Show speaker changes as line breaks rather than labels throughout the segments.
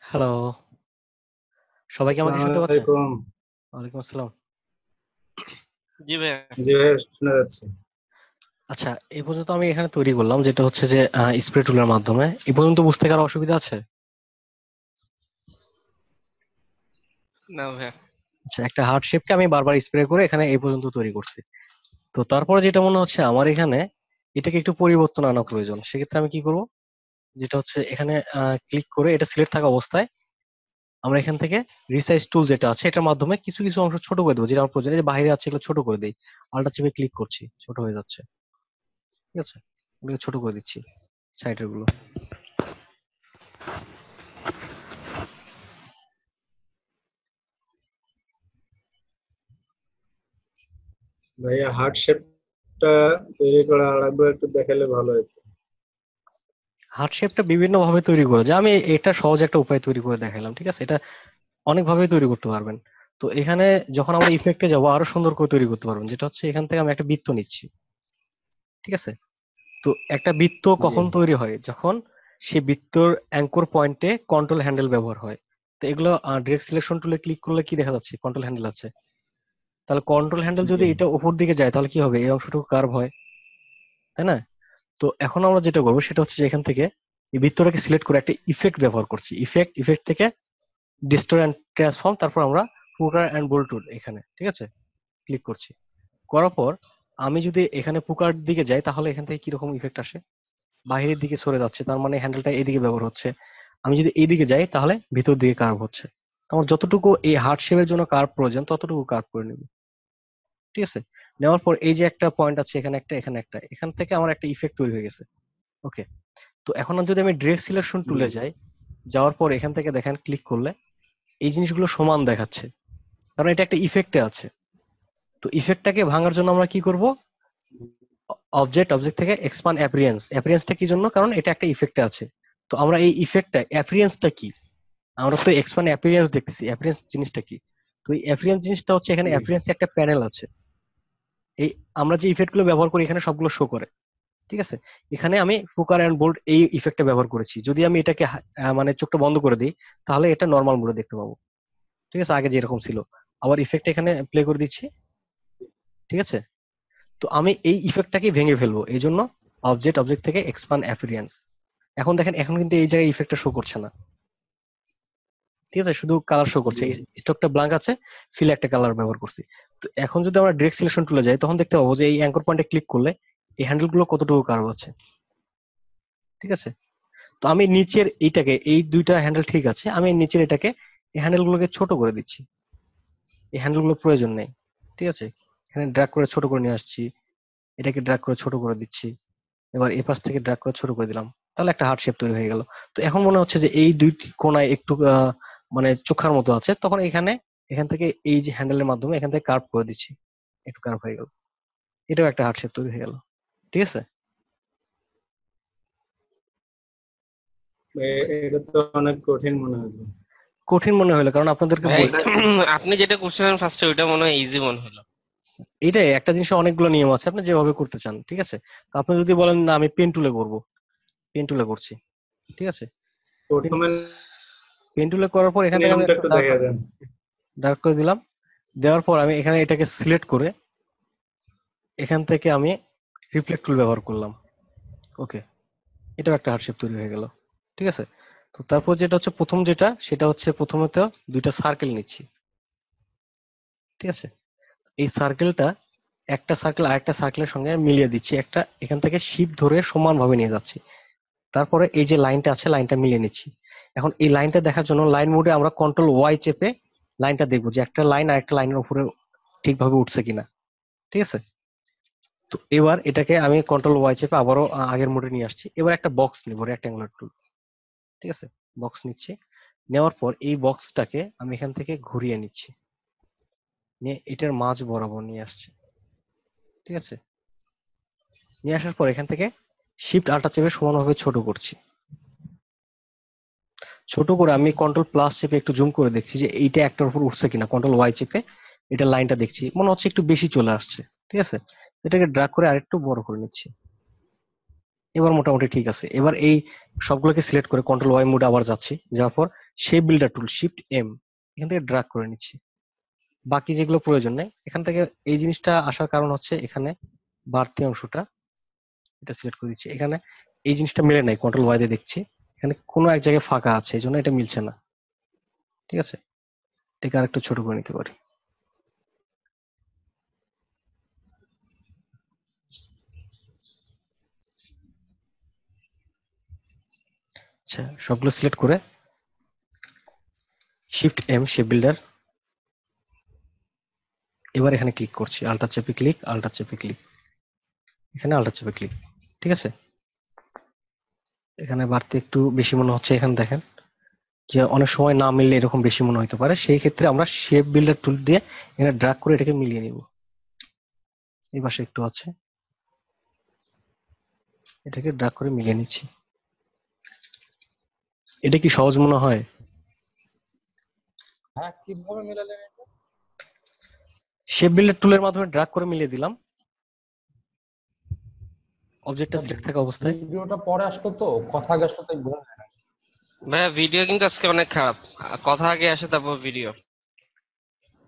Hello, সবাই কি আমাকে
আসসালামু
শুনতে পাচ্ছে?
আলাইকুম।
ওয়ালাইকুম আসসালাম।
জি ভাইয়া।
জি ভাই, শোনা যাচ্ছে।
আচ্ছা, এই পর্যন্ত আমি এখানে তৈরি করলাম যেটা হচ্ছে যে স্প্রে টুলের মাধ্যমে। এই পর্যন্ত বুঝতে কারো অসুবিধা আছে?
না ভাইয়া।
আচ্ছা, একটা হার্ট শেপকে আমি বারবার স্প্রে করে এখানে এই পর্যন্ত তৈরি করছি। তো তারপরে যেটা মনে হচ্ছে আমার এখানে এটাকে একটু পরিবর্তন আনা প্রয়োজন। সেক্ষেত্রে আমি কি করব? যেটা হচ্ছে এখানে ক্লিক করে এটা সিলেক্ট থাকা অবস্থায় আমরা এখান থেকে রিসাইজ টুল যেটা আছে এটার মাধ্যমে কিছু কিছু অংশ ছোট করে দেবো, যেটা আমার প্রয়োজন। এই যে বাইরে আছে এগুলো ছোট করে দেই, আলটা চেপে ক্লিক করছি, ছোট হয়ে যাচ্ছে। ঠিক আছে, এগুলোকে ছোট করে দিচ্ছি সাইডের গুলো।
ভাইয়া, হার্ট শেপটা তৈরি করা লাগবে, একটু দেখালে ভালো হতো।
হার্ট শেপটা বিভিন্ন ভাবে তৈরি করা যায়। আমি এটা সহজ একটা উপায় তৈরি করে দেখালাম, ঠিক আছে? এটা অনেক ভাবে তৈরি করতে পারবেন। তো এখানে যখন আমরা ইফেক্টে যাব আরো সুন্দর করে তৈরি করতে পারবেন, যেটা হচ্ছে এখান থেকে আমি একটা বৃত্ত নিচ্ছি। ঠিক আছে, তো একটা বৃত্ত
জি।
কখন তৈরি হয়? যখন সেই বৃত্তর অ্যাঙ্কর পয়েন্টে কন্ট্রোল হ্যান্ডেল ব্যবহার হয়। তো এগুলো ডিরেক্ট সিলেকশন টুলে ক্লিক করলে কি দেখা যাচ্ছে? কন্ট্রোল হ্যান্ডেল আছে। তাহলে কন্ট্রোল হ্যান্ডেল
জি।
যদি এটা উপর দিকে যায় তাহলে কি হবে? এই অংশটুকু কার্ভ হয়, তাই না? তো এখন আমরা যেটা করবো সেটা হচ্ছে যে এখান থেকে এই বৃত্তটাকে সিলেক্ট করে একটা ইফেক্ট ব্যবহার করছি। ইফেক্ট থেকে ডিস্টোর অ্যান্ড ট্রান্সফর্ম, তারপর আমরা পুকার অ্যান্ড বোল্ট টুল এখানে, ঠিক আছে, ক্লিক করছি। করার পর আমি যদি এখানে পুকার দিকে যাই তাহলে এখান থেকে কিরকম ইফেক্ট আসে? বাহিরের দিকে সরে যাচ্ছে, তার মানে হ্যান্ডেলটা এইদিকে ব্যবহার হচ্ছে। আমি যদি এইদিকে যাই তাহলে ভিতর দিকে কার্ভ হচ্ছে। আমার যতটুকু এই হার্ট শেপের জন্য কার্ভ প্রয়োজন ততটুকু কার্ভ করে নেব। ঠিক আছে, নেওয়ার পর এই যে একটা পয়েন্ট আছে, এখানে একটা, এখানে একটা, এখান থেকে আমার একটা ইফেক্ট তৈরি হয়ে গেছে। ওকে, তো এখন যদি আমি ডিরেক্ট সিলেকশন
জি।
টুলে যাই, যাওয়ার পর এখান থেকে দেখেন ক্লিক করলে এই জিনিসগুলো সমান দেখাচ্ছে, কারণ এটা একটা ইফেক্টে আছে। তো ইফেক্টটাকে ভাঙার জন্য আমরা কি করব? অবজেক্ট থেকে এক্সপান্ড অ্যাপিয়ারেন্স। অ্যাপিয়ারেন্সটা কি জন্য? কারণ এটা একটা ইফেক্টে আছে। তো আমরা এই ইফেক্টটা অ্যাপিয়ারেন্সটা কি, আমরা তো এক্সপান্ড অ্যাপিয়ারেন্স দেখতেছি, অ্যাপিয়ারেন্স জিনিসটা কি? তো এই অ্যাপিয়ারেন্স জিনিসটা হচ্ছে এখানে
জি।
অ্যাপিয়ারেন্স একটা প্যানেল আছে। এই আমরা যে ইফেক্ট গুলো ব্যবহার করি এখানে সবগুলো শো করে। ঠিক আছে, এখানে আমি ফুকার অ্যান্ড বোল্ট এই ইফেক্টটা ব্যবহার করেছি। যদি আমি এটাকে মানে চোখটা বন্ধ করে দিই তাহলে এটা নর্মাল মোডে দেখতে পাবো। ঠিক আছে, আগে যেরকম ছিল। আবার ইফেক্ট এখানে প্লে করে দিচ্ছি। ঠিক আছে, তো আমি এই ইফেক্টটাকে ভেঙে ফেলবো, এই জন্য অবজেক্ট থেকে এক্সপান্ড অ্যাপিয়ারেন্স। এখন দেখেন এখন কিন্তু এই জায়গায় ইফেক্টটা শো করছে না। ঠিক আছে, শুধু কালার শো করছে,
জি।
এই স্টকটা ব্ল্যাঙ্ক আছে, ফিল একটা কালার ব্যবহার করছি। তো এখন যদি আমরা ডিরেক্ট সিলেকশন টুলে যাই তখন দেখতে পাবো যে এই অ্যাঙ্কর পয়েন্টে ক্লিক করলে এই হ্যান্ডেল গুলো কতটুকু কার্ভ আছে। ঠিক আছে, তো আমি নিচের এইটাকে, এই দুইটা হ্যান্ডেল ঠিক আছে, আমি নিচের এটাকে, এই হ্যান্ডেল গুলোকে ছোট করে দিচ্ছি। এই হ্যান্ডেল গুলো প্রয়োজন নেই। ঠিক আছে, এখানে ড্র্যাগ করে ছোট করে নিয়ে আসছি, এটাকে ড্র্যাগ করে ছোট করে দিচ্ছি, এবার এ পাশ থেকে ড্র্যাগ করে ছোট করে দিলাম। তাহলে একটা হার্ট শেপ তৈরি হয়ে গেল। তো এখন মনে হচ্ছে যে এই দুইটি কোণায় একটু মানে চোখার মতো আছে, তখন এখানে এখান থেকে এই যে হ্যান্ডেলের মাধ্যমে এখান থেকে কার্ভ করে দিচ্ছি, একটু কার্ভ হয়ে গেল। এটাও একটা হার্ট শেপ তৈরি হয়ে গেল। ঠিক আছে,
এটা তো অনেক কঠিন মনে হলো।
কঠিন মনে হলো কারণ আপনাদেরকে
ভাই
আচ্ছা।
আপনি যেটা করছিলেন ফার্স্টে ওইটা মনে হয় ইজি মনে হলো।
এটাই একটা জিনিসের অনেকগুলো নিয়ম আছে, আপনি যেভাবে করতে চান। ঠিক আছে, তো আপনি যদি বলেন না আমি পেন টুলে করবো, পেন টুলে করছি। ঠিক আছে, পেন
প্রথমে
পেন টুলে করার পর এখান থেকে আমি
নিয়মটা
একটু
একটু
ডার্ক
দেখা দেন।
ডার্ক করে দিলাম। দেওয়ার পর আমি এখানে এটাকে সিলেক্ট করে এখান থেকে আমি রিফ্লেক্ট টুল ব্যবহার করলাম। ওকে, এটাও একটা হার্ট শেপ তৈরি হয়ে গেল। ঠিক আছে, তো তারপর যেটা হচ্ছে প্রথম যেটা সেটা হচ্ছে প্রথমে তো দুইটা সার্কেল নিচ্ছি। ঠিক আছে, এই সার্কেলটা একটা সার্কেল আরেকটা সার্কেলের সঙ্গে মিলিয়ে দিচ্ছি, একটা এখান থেকে শিপ ধরে সমানভাবে নিয়ে যাচ্ছি। তারপরে এই যে লাইনটা আছে লাইনটা মিলিয়ে নিচ্ছি। এখন এই লাইনটা দেখার জন্য লাইন মোডে আমরা কন্ট্রোল ওয়াই চেপে লাইনটা দেখবো যে একটা লাইন আরেকটা লাইনের উপরে ঠিকভাবে উঠছে কিনা। ঠিক আছে, তো এবার এটাকে আমি কন্ট্রোল ওয়াই চেপে আবারও আগের মোডে নিয়ে আসছি। এবার একটা বক্স নিব, রেক্ট্যাঙ্গুলার টুল। ঠিক আছে, বক্স নিচ্ছি। নেওয়ার পর এই বক্সটাকে আমি এখান থেকে ঘুরিয়ে নিচ্ছি, নিয়ে এটার মাঝ বরাবর নিয়ে আসছি। ঠিক আছে, নিয়ে আসার পর এখান থেকে শিফট আল্টা চেপে সমানভাবে ছোট করছি। ছোট করে আমি কন্ট্রোল প্লাস চেপে একটু জুম করে দেখছি যে এইটা একটার উপর উঠছে কিনা। কন্ট্রোল ওয়াই চেপে এটা লাইনটা দেখছি, মনে হচ্ছে একটু বেশি চলে আসছে। ঠিক আছে, এটাকে ড্রাগ করে আরেকটু বড় করে নিচ্ছি। এবার মোটামুটি ঠিক আছে। এবার এই সবগুলোকে সিলেক্ট করে কন্ট্রোল ওয়াই মোড আবার যাচ্ছি, যাওয়ার পর shape builder tool shift M এখান থেকে ড্র্যাগ করে নিচ্ছি। বাকি যেগুলো প্রয়োজন নেই এখান থেকে, এই জিনিসটা আসার কারণ হচ্ছে এখানে বাড়তি অংশটা এটা সিলেক্ট করে দিচ্ছি। এখানে এই জিনিসটা মিলে নাই, কন্ট্রোল ওয়াই দিয়ে দেখছি এখানে কোনো এক জায়গায় ফাঁকা আছে, এই জন্য এটা মিলছে না। ঠিক আছে, এটাকে আর একটু ছোট করে নিতে পারি। আচ্ছা, সবগুলো সিলেক্ট করে শিফট এম শেপ বিল্ডার, এবার এখানে ক্লিক করছি, আল্টার চেপে ক্লিক, আল্টার চেপে ক্লিক, এখানে আল্টার চেপে ক্লিক। ঠিক আছে, এখানে বাড়তি একটু বেশি মনে হচ্ছে। এখানে দেখেন যে অনেক সময় না মিললে এরকম বেশি মনে হতে পারে, সেই ক্ষেত্রে আমরা শেপ বিল্ডার টুল দিয়ে এখানে ড্র্যাগ করে এটাকে মিলিয়ে নিব। এই পাশে একটু আছে, এটাকে ড্র্যাগ করে মিলিয়ে নিচ্ছি। এটা কি সহজ মনে হয়?
হ্যাঁ, কিভাবে মিলালেন এটা?
শেপ বিল্ডার টুলের মাধ্যমে ড্র্যাগ করে মিলিয়ে দিলাম অবজেক্টটা সিলেক্ট থাকা অবস্থায়।
ভিডিওটা পরে আসলো তো, কথা আগে আসলো, তাই বোঝা যায় না।
ভাইয়া ভিডিও কিন্তু আজকে অনেক খারাপ, কথা আগে আসে তারপর ভিডিও।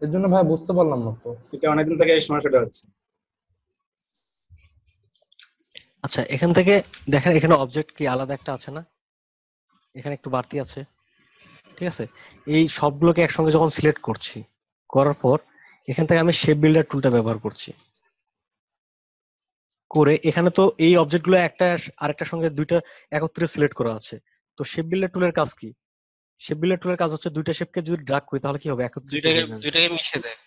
এর জন্য ভাই বুঝতে পারলাম না তো।
এটা অনেকদিন থেকে এই সমস্যাটা হচ্ছে।
আচ্ছা, এখান থেকে দেখেন এখানে অবজেক্ট কি আলাদা একটা আছে না, এখানে একটু বাড়তি আছে। ঠিক আছে, এই সবগুলোকে একসঙ্গে যখন সিলেক্ট করছি, করার পর এখান থেকে আমি শেপ বিল্ডার টুলটা ব্যবহার করছি, করে এখানে তো এই অবজেক্টগুলো একটা আরেকটার সঙ্গে দুইটা একত্রে সিলেক্ট করা আছে। তো শেপ বিল্ডার টুলের কাজ কি? শেপ বিল্ডার টুলের কাজ হচ্ছে দুইটা শেপকে যদি ড্রাগ করি তাহলে কি হবে, একত্রিত
দুইটাকে
হয়ে যাবে,
দুইটাকে মিশে দেয়।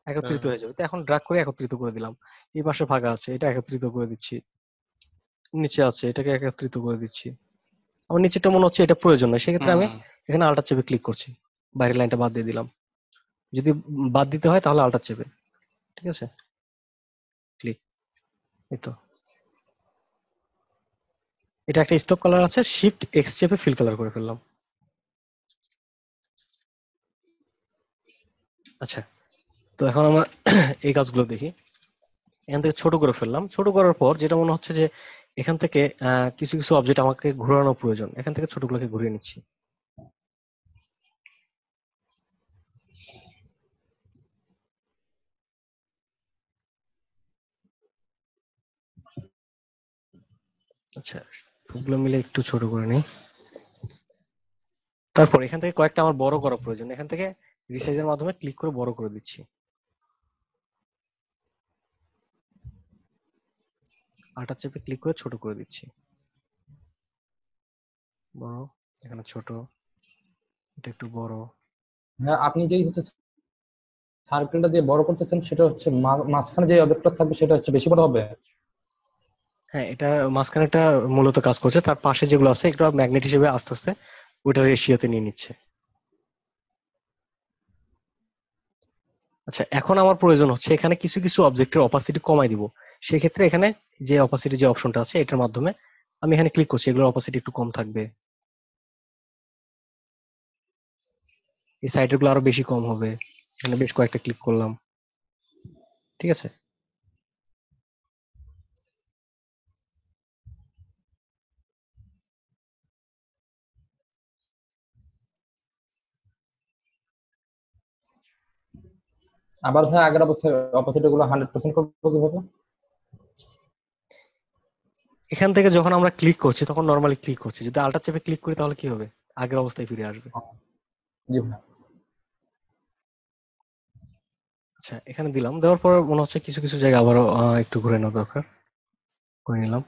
একত্রিত হয়ে যাবে। তো এখন ড্রাগ করে একত্রিত করে দিলাম। এই পাশে ফাঁকা আছে, এটা একত্রিত করে দিচ্ছি। নিচে আছে, এটাকে একত্রিত করে দিচ্ছি। আমার নিচেটা মনে হচ্ছে এটা প্রয়োজন নয়, সেক্ষেত্রে আমি
হুম।
এখানে আল্টার চেপে ক্লিক করছি, বাইরের লাইনটা বাদ দিয়ে দিলাম। যদি বাদ দিতে হয় তাহলে আল্টার চেপে, ঠিক আছে, ক্লিক। এই তো, এটা একটা স্টক কালার আছে, শিফট এক্স চেপে ফিল কালার করে ফেললাম। আচ্ছা, তো এখন আমরা এই কাজগুলো দেখি। এখান থেকে ছোট করে ফেললাম, ছোট করার পর যেটা মনে হচ্ছে যে এখান থেকে কিছু কিছু অবজেক্ট আমাকে ঘোরানো প্রয়োজন, এখান থেকে ছোটগুলোকে ঘুরিয়ে নিচ্ছি। আচ্ছা, সবগুলো মিলে একটু ছোট করে নিই। তারপর এখান থেকে কয়েকটা আমার বড় করা প্রয়োজন, এখান থেকে রিসাইজের মাধ্যমে ক্লিক করে বড় করে দিচ্ছি। আল্টার চেপে ক্লিক করে ছোট করে দিচ্ছি। বড়, এখানে ছোট, এটা একটু বড়।
হ্যাঁ, আপনি যেই হচ্ছে সার্কেলটা দিয়ে বড় করতেছেন, সেটা হচ্ছে মাঝখানে যে অবজেক্টটা থাকবে সেটা হচ্ছে বেশি বড় হবে।
হ্যাঁ, এটা মাঝখানেটা মূলত কাজ করছে, তার পাশে যেগুলো আছে একটু ম্যাগনেট হিসেবে আস্তে আস্তে ওইটা রেশিওতে নিয়ে নিচ্ছে। আচ্ছা, এখন আমার প্রয়োজন হচ্ছে এখানে কিছু কিছু অবজেক্টের অপাসিটি কমাই দিব। সেক্ষেত্রে এখানে যে অপাসিটি যে অপশনটা আছে এটার মাধ্যমে আমি এখানে ক্লিক করছি, এগুলোর অপাসিটি একটু কম থাকবে, এই সাইডের গুলো আরো বেশি কম হবে। এখানে বেশ কয়েকটা ক্লিক করলাম, ঠিক আছে।
আবার ভাই আগের অপোজিট গুলো 100% করবো কিভাবে?
এখান থেকে যখন আমরা ক্লিক করছি তখন নরমালি ক্লিক করছি, যদি আল্টার চেপে ক্লিক করি তাহলে কি হবে, আগের অবস্থায় ফিরে আসবে।
জি ভাই।
আচ্ছা, এখানে দিলাম, দেওয়ার পর মনে হচ্ছে কিছু কিছু জায়গা আবারও একটু ঘুরে নেওয়া দরকার, করে নিলাম।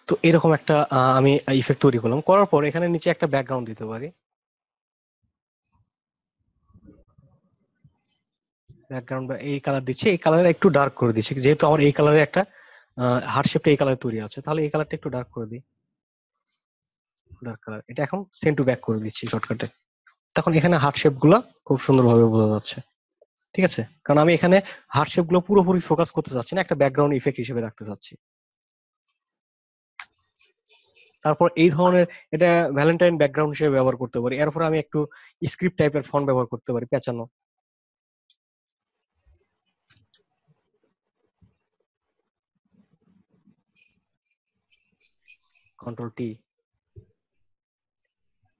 তো এরকম একটা আমি ইফেক্ট তৈরি করলাম, করার পর এখানে নিচে একটা ব্যাকগ্রাউন্ড দিতে পারি। ব্যাকগ্রাউন্ড এই কালার দিচ্ছি, এই কালার একটু ডার্ক করে দিচ্ছি, যেহেতু আমার এই কালারে একটা হার্ট শেপটা এই কালারে তৈরি আছে, তাহলে এই কালারটা একটু ডার্ক করে দিই, ডার্ক কালার। এটা এখন সেন্ড টু ব্যাক করে দিচ্ছি শর্টকাটে। তখন এখানে হার্ট শেপ গুলা খুব সুন্দরভাবে বোঝা যাচ্ছে, ঠিক আছে। কারণ আমি এখানে হার্ট শেপ গুলো পুরোপুরি ফোকাস করতে চাচ্ছি না, একটা ব্যাকগ্রাউন্ড ইফেক্ট হিসেবে রাখতে চাচ্ছি। তারপর এই ধরনের এটা ভ্যালেন্টাইন ব্যাকগ্রাউন্ড হিসেবে ব্যবহার করতে পারি। এরপর আমি একটু স্ক্রিপ্ট টাইপের ফন্ট ব্যবহার করতে পারি, পেঁচানো। কন্ট্রোল টি,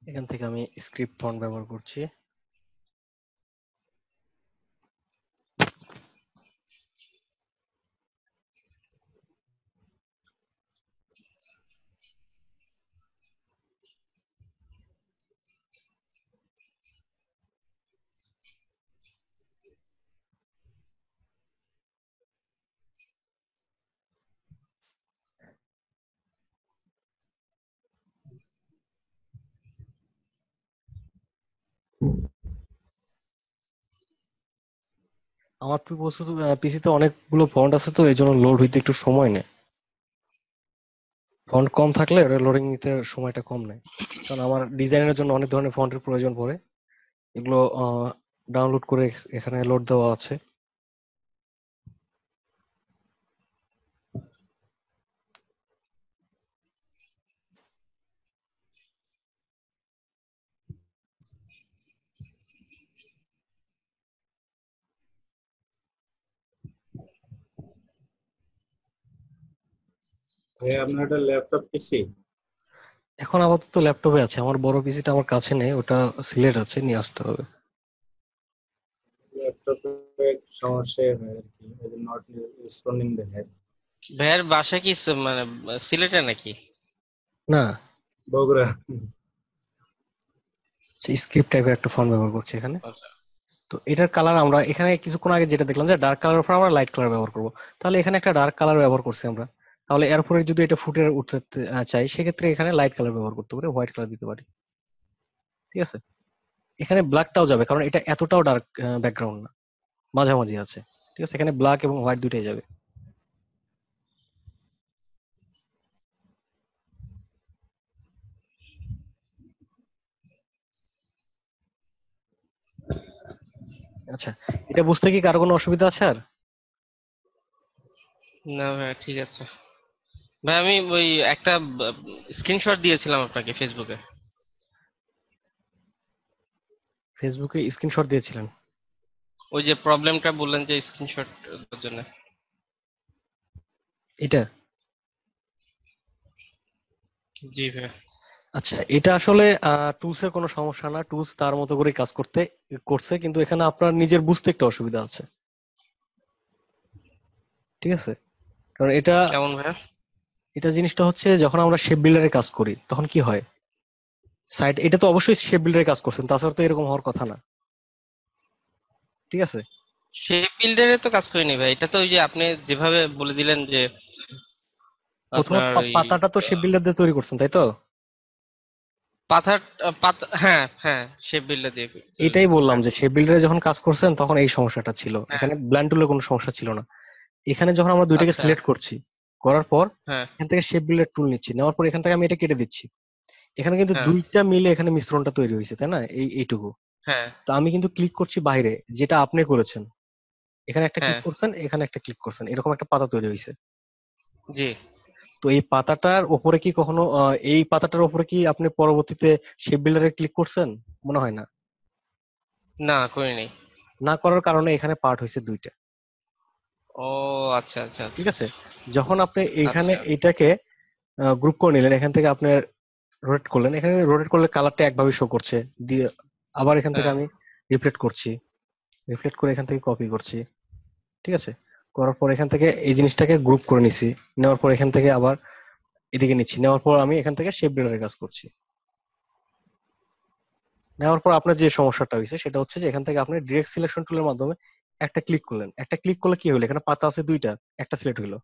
এখান থেকে আমি স্ক্রিপ্ট ফন্ট ব্যবহার করছি। আমার পিসিতে অনেকগুলো ফন্ট আছে, তো এই জন্য লোড হইতে একটু সময় নেয়। ফন্ট কম থাকলে লোডিং নিতে সময়টা কম নেয়, কারণ আমার ডিজাইনের জন্য অনেক ধরনের ফন্টের প্রয়োজন পড়ে। এগুলো ডাউনলোড করে এখানে লোড দেওয়া আছে।
ভাইয়া আপনার একটা ল্যাপটপ পিসি?
এখন আপাতত ল্যাপটপে আছে, আমার বড় পিসিটা আমার কাছে নেই, ওটা সিলেট আছে, নিয়ে আসতে হবে।
ল্যাপটপে একটু সমস্যা হয় আর কি, নট রেসপন্ডিং দেখায়।
ভাইয়ের বাসা কি মানে সিলেটে নাকি?
না,
বগুড়া।
স্ক্রিপ্ট টাইপের একটা ফন্ট ব্যবহার করছি এখানে।
আচ্ছা।
তো এটার কালার আমরা এখানে কিছুক্ষণ আগে যেটা দেখলাম যে ডার্ক কালার উপর আমরা লাইট কালার ব্যবহার করব, তাহলে এখানে একটা ডার্ক কালার ব্যবহার করছি আমরা। তাহলে এর উপরে যদি এটা ফুটে উঠতে চাই, সেক্ষেত্রে এখানে লাইট কালার ব্যবহার করতে পারি, হোয়াইট কালার দিতে পারি। ঠিক আছে, এখানে ব্ল্যাকটাও যাবে, কারণ এটা এতটাও ডার্ক ব্যাকগ্রাউন্ড না, মাঝামাঝি আছে। ঠিক আছে, এখানে ব্ল্যাক এবং হোয়াইট দুইটাই যাবে। আচ্ছা, এটা বুঝতে কি কারো কোনো অসুবিধা আছে আর?
না ভাই ঠিক আছে ভাই, আমি ওই একটা স্ক্রিনশট দিয়েছিলাম আপনাকে ফেসবুকে।
ফেসবুকে স্ক্রিনশট দিয়েছিলেন?
ওই যে প্রবলেমটা বললেন যে স্ক্রিনশট জন্য।
এটা?
জি ভাই।
আচ্ছা, এটা আসলে টুলস এর কোনো সমস্যা না, টুলস তার মতো করে কাজ করছে, কিন্তু এখানে আপনার নিজের বুঝতে একটু অসুবিধা আছে। ঠিক আছে, কারণ এটা
কেমন ভাই?
এটা জিনিসটা হচ্ছে, যখন আমরা শেপ বিল্ডারে কাজ করি তখন কি হয়, সাইট এটা তো অবশ্যই শেপ বিল্ডারে কাজ করছেন, তাছাড়া তো এরকম হওয়ার কথা না। ঠিক আছে,
শেপ বিল্ডারে তো কাজ করিনি ভাই, এটা তো ওই যে আপনি যেভাবে বলে দিলেন যে
প্রথমে
আপনার ওই
পাতাটা তো শেপ বিল্ডার দিয়ে তৈরি করছেন, তাই তো?
পাথার পাতা, হ্যাঁ হ্যাঁ, শেপ বিল্ডার দিয়ে তৈরি
এটাই
করছি,
বললাম
হ্যাঁ
যে শেপ বিল্ডারে যখন কাজ করছেন তখন এই সমস্যাটা ছিল,
হ্যাঁ।
এখানে ব্ল্যান্ড টুলের কোনো সমস্যা ছিল না। এখানে যখন আমরা দুইটাকে
আচ্ছা।
সিলেক্ট করছি, করার পর
হ্যাঁ
এখান থেকে শেপ বিল্ডার টুল নিচ্ছি, নেওয়ার পর এখান থেকে আমি এটা কেটে দিচ্ছি। এখানে কিন্তু
হ্যাঁ
দুইটা মিলে এখানে মিশ্রণটা তৈরি হয়েছে, তাই না? এইটুকু।
হ্যাঁ
তো আমি কিন্তু ক্লিক করছি বাইরে, যেটা আপনি করেছেন। এখানে একটা ক্লিক
হ্যাঁ।
করছেন, এখানে একটা ক্লিক করছেন, এরকম একটা পাতা তৈরি হয়েছে।
জি।
তো এই পাতাটার উপরে কি কখনো এই পাতাটার উপরে কি আপনি পরবর্তীতে শেপ বিল্ডারে ক্লিক করছেন? মনে হয় না।
না করিনি।
না করার কারণে এখানে পার্ট হয়েছে দুইটা।
ও আচ্ছা আচ্ছা
ঠিক
আচ্ছা
আছে, যখন আপনি এখানে
আচ্ছা।
এটাকে গ্রুপ করে নিলেন, এখান থেকে আপনি রোটেট করলেন, এখানে রোটেট করলে কালারটা একভাবে শো করছে, দিয়ে আবার এখান থেকে
হ্যাঁ
আমি রিফ্লেক্ট করছি, রিফ্লেক্ট করে এখান থেকে কপি করছি। ঠিক আছে, করার পর এখান থেকে এই জিনিসটাকে গ্রুপ করে নিছি, নেওয়ার পর এখান থেকে আবার এদিকে নিচ্ছি, নেওয়ার পর আমি এখান থেকে শেপ বিল্ডারের কাজ করছি। নেওয়ার পর আপনার যে সমস্যাটা হয়েছে সেটা হচ্ছে যে এখান থেকে আপনি ডিরেক্ট সিলেকশন টুলের মাধ্যমে একটা ক্লিক করলেন, একটা ক্লিক করলে কি হলো, এখানে পাতা আছে দুইটা, একটা সিলেক্ট হলো।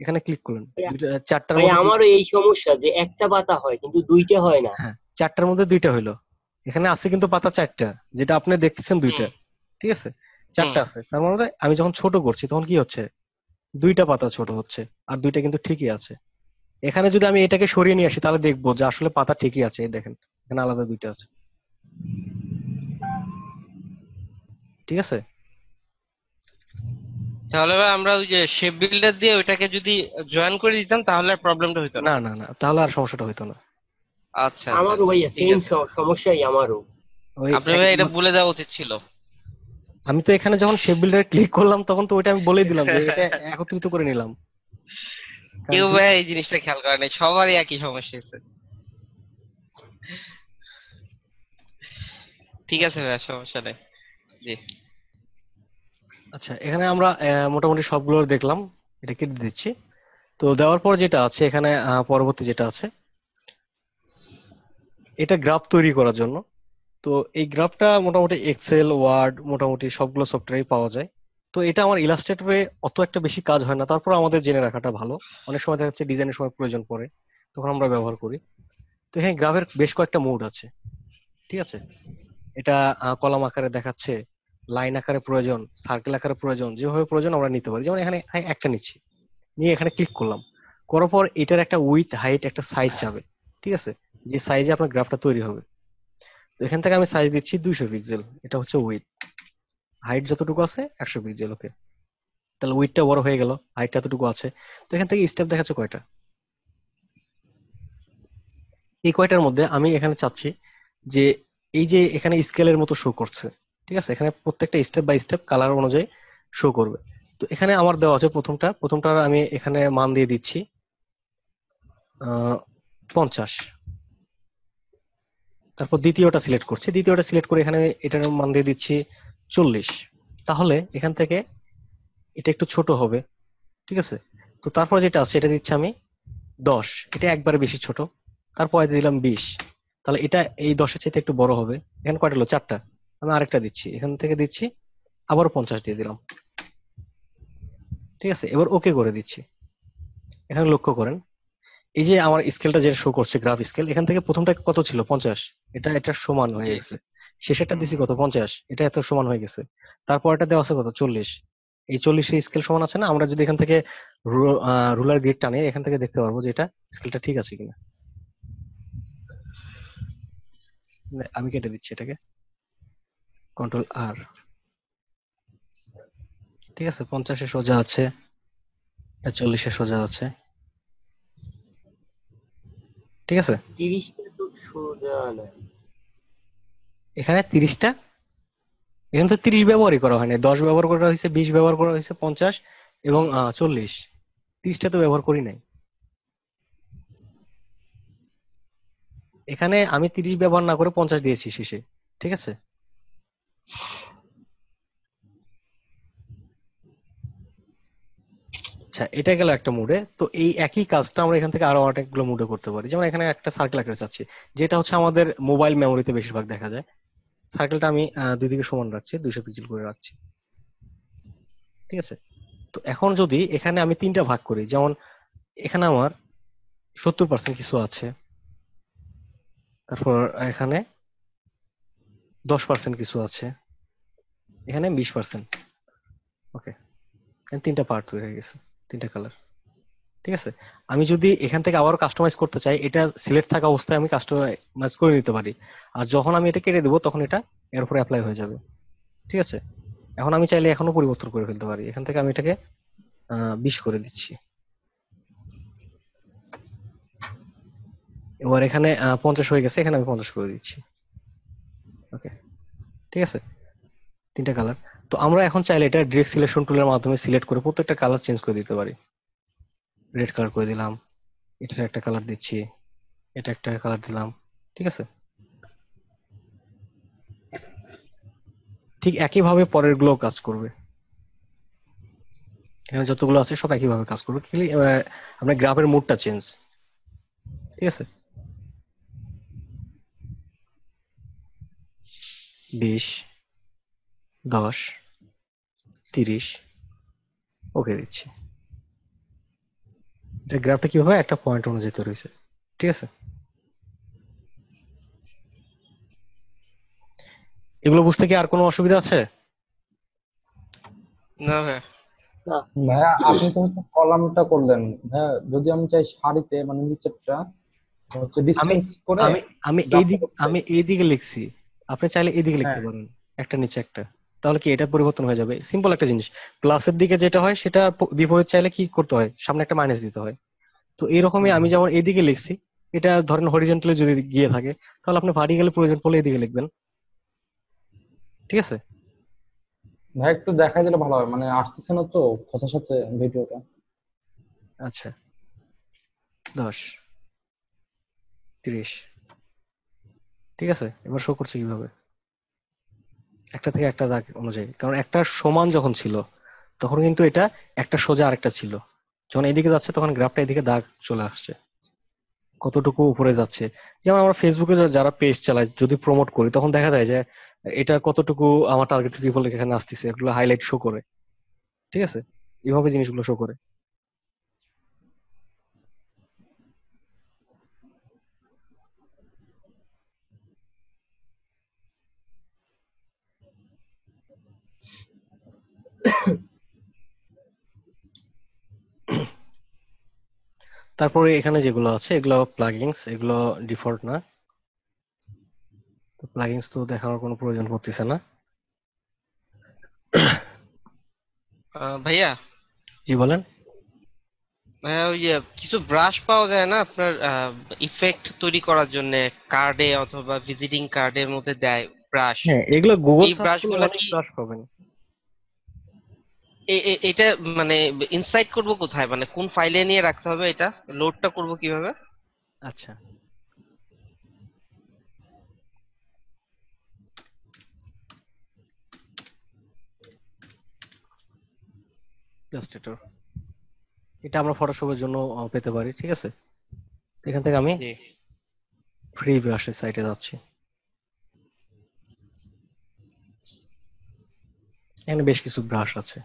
এখানে ক্লিক করলেন, দুইটা চারটার
ভাই
মধ্যে
আমারও এই সমস্যা যে একটা পাতা হয় কিন্তু দুইটা হয় না।
হ্যাঁ, চারটার মধ্যে দুইটা হইলো। এখানে আছে কিন্তু পাতা চারটা, যেটা আপনি দেখতেছেন দুইটা।
হুম
ঠিক আছে,
হুম।
চারটা আছে, তার মানে আমি যখন ছোট করছি তখন কি হচ্ছে, দুইটা পাতা ছোট হচ্ছে, আর দুইটা কিন্তু ঠিকই আছে। এখানে যদি আমি এটাকে সরিয়ে নিয়ে আসি, তাহলে দেখবো যে আসলে পাতা ঠিকই আছে, এই দেখেন এখানে আলাদা দুইটা আছে। ঠিক আছে,
তাহলে ভাই আমরা ওই যে শেপ বিল্ডার দিয়ে ওইটাকে যদি জয়েন করে দিতাম তাহলে প্রবলেমটা হতো না।
না না না, তাহলে আর সমস্যাটা হইতো না।
আচ্ছা আচ্ছা
আমারও
আচ্ছা
ভাইয়া
ঠিক
সেম
আছে।
সমস্যাই আমারও।
ওই
আপনি ভাই এটা বলে দেওয়া উচিত ছিল।
আমি তো এখানে যখন শেপ বিল্ডারে ক্লিক করলাম তখন তো ওইটা আমি বলেই দিলাম যে এটা একত্রিত করে নিলাম,
কেউ
কাইন্ডলি
ভাই এই জিনিসটা খেয়াল করে নাই, সবারই একই সমস্যা হয়েছে। ঠিক আছে ভাই, সমস্যা নেই। জি।
আচ্ছা, এখানে আমরা মোটামুটি সবগুলো দেখলাম, এটা কেটে দিচ্ছি। তো দেওয়ার পর যেটা আছে এখানে পরবর্তী যেটা আছে, এটা গ্রাফ তৈরি করার জন্য। তো এই গ্রাফটা মোটামুটি এক্সেল, ওয়ার্ড, মোটামুটি সবগুলো সফটওয়্যারেই পাওয়া যায়। তো এটা আমার ইলাস্ট্রেটরে অত একটা বেশি কাজ হয় না, তারপর আমাদের জেনে রাখাটা ভালো। অনেক সময় দেখা যাচ্ছে ডিজাইনের সময় প্রয়োজন পড়ে, তখন আমরা ব্যবহার করি। তো এখানে গ্রাফের বেশ কয়েকটা মোড আছে, ঠিক আছে? এটা কলাম আকারে দেখাচ্ছে, লাইন আকারে প্রয়োজন, সার্কেল আকারে প্রয়োজন, যেভাবে প্রয়োজন আমরা নিতে পারি। যেমন এখানে একটা নিচ্ছি, নিয়ে এখানে ক্লিক করলাম, করার পর এটার একটা উইথ, হাইট, একটা সাইজ যাবে, ঠিক আছে? যে সাইজে আপনার গ্রাফটা তৈরি হবে। তো এখান থেকে আমি সাইজ দিচ্ছি 200 পিক্সেল, এটা হচ্ছে উইথ। হাইট যতটুকু আছে 100 পিক্সেল, ওকে। তাহলে উইথটা বড় হয়ে গেল, হাইটটা এতটুকু আছে। তো এখান থেকে স্টেপ দেখাচ্ছে কয়টা, এই কয়টার মধ্যে আমি এখানে চাচ্ছি যে এই যে এখানে স্কেলের মতো শো করছে, ঠিক আছে? এখানে প্রত্যেকটা স্টেপ বাই স্টেপ কালার অনুযায়ী শো করবে। তো এখানে আমার দেওয়া আছে প্রথমটার আমি এখানে মান দিয়ে দিচ্ছি 50। তারপর দ্বিতীয়টা সিলেক্ট করছি, দ্বিতীয়টা সিলেক্ট করে এখানে এটার মান দিয়ে দিচ্ছি 40। তাহলে এখান থেকে এটা একটু ছোট হবে, ঠিক আছে? তো তারপর যেটা আছে এটা দিচ্ছি আমি 10, এটা একবারে বেশি ছোট। তারপর এটা দিলাম 20, তাহলে এটা এই 10-এর চাইতে একটু বড় হবে। এখানে কয়টা হলো, 4টা। আমি আরেকটা দিচ্ছি, এখান থেকে দিচ্ছি আবারও 50 দিয়ে দিলাম, ঠিক আছে? এবার ওকে করে দিচ্ছি। এখানে লক্ষ্য করেন, এই যে আমার স্কেলটা যেটা শো করছে, গ্রাফ স্কেল, এখান থেকে প্রথমটা কত ছিল, 50, এটা সমান হয়ে
জি।
গেছে। শেষেরটা দিছি কত, 50, এটা এত সমান হয়ে গেছে। তারপর এটা দেওয়া আছে কত, 40। এই 40-এর স্কেল সমান আছে না? আমরা যদি এখান থেকে রুলার গ্রিড টানি, এখান থেকে দেখতে পারবো যে এটা স্কেলটা ঠিক আছে কিনা। আমি কেটে দিচ্ছি এটাকে, Ctrl+R, ঠিক আছে? 50-এ সোজা আছে, এটা 40-এ সোজা আছে, ঠিক আছে?
30টা তো সোজা না।
এখানে 30টা, এখানে তো 30 ব্যবহারই করা হয়নি, 10 ব্যবহার করা হয়েছে, 20 ব্যবহার করা হয়েছে, 50 এবং 40। 30টা তো ব্যবহার করি নাই। এখানে আমি 30 ব্যবহার না করে 50 দিয়েছি শেষে, ঠিক আছে? আচ্ছা, এটা গেল একটা মুডে। তো এই একই কাজটা আমরা এখান থেকে আরো অনেকগুলো মুডে করতে পারি। যেমন এখানে একটা সার্কেল আকারে চাচ্ছি, যেটা হচ্ছে আমাদের মোবাইল মেমোরিতে বেশিরভাগ দেখা যায়। সার্কেলটা আমি দুই দিকে সমান রাখছি, 200 পিক্সেল করে রাখছি, ঠিক আছে? তো এখন যদি এখানে আমি 3টা ভাগ করি, যেমন এখানে আমার 70% কিছু আছে, তারপর এখানে 10% কিছু আছে, এখানে 20%, ওকে। 3টা পার্ট তৈরি হয়ে গেছে, 3টা কালার, ঠিক আছে? আমি যদি এখান থেকে আবার কাস্টমাইজ করতে চাই, এটা সিলেক্ট থাকা অবস্থায় আমি কাস্টমাইজ করে নিতে পারি। আর যখন আমি এটা কেটে দেবো তখন এটা এর উপরে অ্যাপ্লাই হয়ে যাবে, ঠিক আছে? এখন আমি চাইলে এখনো পরিবর্তন করে ফেলতে পারি। এখান থেকে আমি এটাকে 20 করে দিচ্ছি। এবার এখানে 50 হয়ে গেছে, এখানে আমি 50 করে দিচ্ছি, ওকে, ঠিক আছে? 3টা কালার। তো আমরা এখন চাইলে এটা ডিরেক্ট সিলেকশন টুলের মাধ্যমে সিলেক্ট করে প্রত্যেকটা কালার চেঞ্জ করে দিতে পারি। রেড কালার করে দিলাম, এটার একটা কালার দিচ্ছি, এটা একটা কালার দিলাম, ঠিক আছে? ঠিক একইভাবে পরের গুলো কাজ করবে। এখানে যতগুলো আছে সব একইভাবে কাজ করবে, খালি আপনার গ্রাফের মুডটা চেঞ্জ, ঠিক আছে? 20, 10, 30, ওকে দিচ্ছি। এটা গ্রাফটা কিভাবে একটা পয়েন্ট অনুযায়ী তৈরি হয়েছে, ঠিক আছে? এগুলো বুঝতে কি আর কোনো অসুবিধা আছে?
না ভাই।
না,
ভাইয়া আপনি তো হচ্ছে কলামটা করলেন। ভাইয়া যদি আমি চাই সারিতে মানে নিচেরটা হচ্ছে
আমি
ডিসটেন্স করে
আমি আমি এই
গ্রাফটা
দিক
করতে চাই।
আমি এই দিকে লিখছি, আপনি চাইলে এই দিকে লিখতে
হ্যাঁ,
পারেন, একটা নিচে একটা। তাহলে কি এটা পরিবর্তন হয়ে যাবে? সিম্পল একটা জিনিস। প্লাসের দিকে যেটা হয় সেটা বিপরীত চাইলে কি করতে হয়, সামনে একটা মাইনাস দিতে হয়। তো এইরকমই আমি যেমন এইদিকে লিখছি, এটা ধরেন হরিজন্টালি যদি গিয়ে থাকে, তাহলে আপনি ভার্টিক্যালি প্রয়োজন পড়লে এদিকে লিখবেন, ঠিক আছে?
ভাই একটু দেখাই দিলে ভালো হয়, মানে আসতেছে না তো কথার সাথে ভিডিওটা।
আচ্ছা, 10, 30। ঠিক আছে, এবার শো করছে কিভাবে? একটা থেকে একটা দাগ অনুযায়ী, কারণ একটা সমান যখন ছিল তখন কিন্তু এটা একটা সোজা আরেকটা ছিল, যখন এদিকে যাচ্ছে তখন গ্রাফটা এদিকে দাগ চলে আসছে কতটুকু উপরে যাচ্ছে। যেমন আমরা ফেসবুকে যারা পেজ চালাই যদি প্রমোট করি তখন দেখা যায় যে এটা কতটুকু আমার টার্গেট পিপল এখানে আসতেছে, এগুলো হাইলাইট শো করে। ঠিক আছে, এইভাবে জিনিসগুলো শো করে। তারপরে এখানে যেগুলো আছে এগুলো প্লাগইনস, এগুলো ডিফল্ট না, তো প্লাগইনস তো দেখানোর কোনো প্রয়োজন পড়তেছে না।
ভাইয়া,
জি বলেন।
ভাইয়া ওই যে কিছু ব্রাশ পাওয়া যায় না আপনার ইফেক্ট তৈরি করার জন্য, কার্ডে অথবা ভিজিটিং কার্ডের মধ্যে দেয় ব্রাশ।
হ্যাঁ, এগুলো গুগল
এই
সার্চ
ব্রাশ
করলে
গুলা
অনেক
কি
ব্রাশ পাবেন।
এটা মানে ইনসাইট করব কোথায়, মানে কোন ফাইলে নিয়ে রাখতে হবে, এটা লোডটা করব কিভাবে?
আচ্ছা, ইলাস্ট্রেটর, এটা আমরা ফটোশপের জন্য পেতে পারি। ঠিক আছে, এখান থেকে আমি
জি।
ফ্রি ব্রাশের সাইটে যাচ্ছি। এখানে বেশ কিছু ব্রাশ আছে,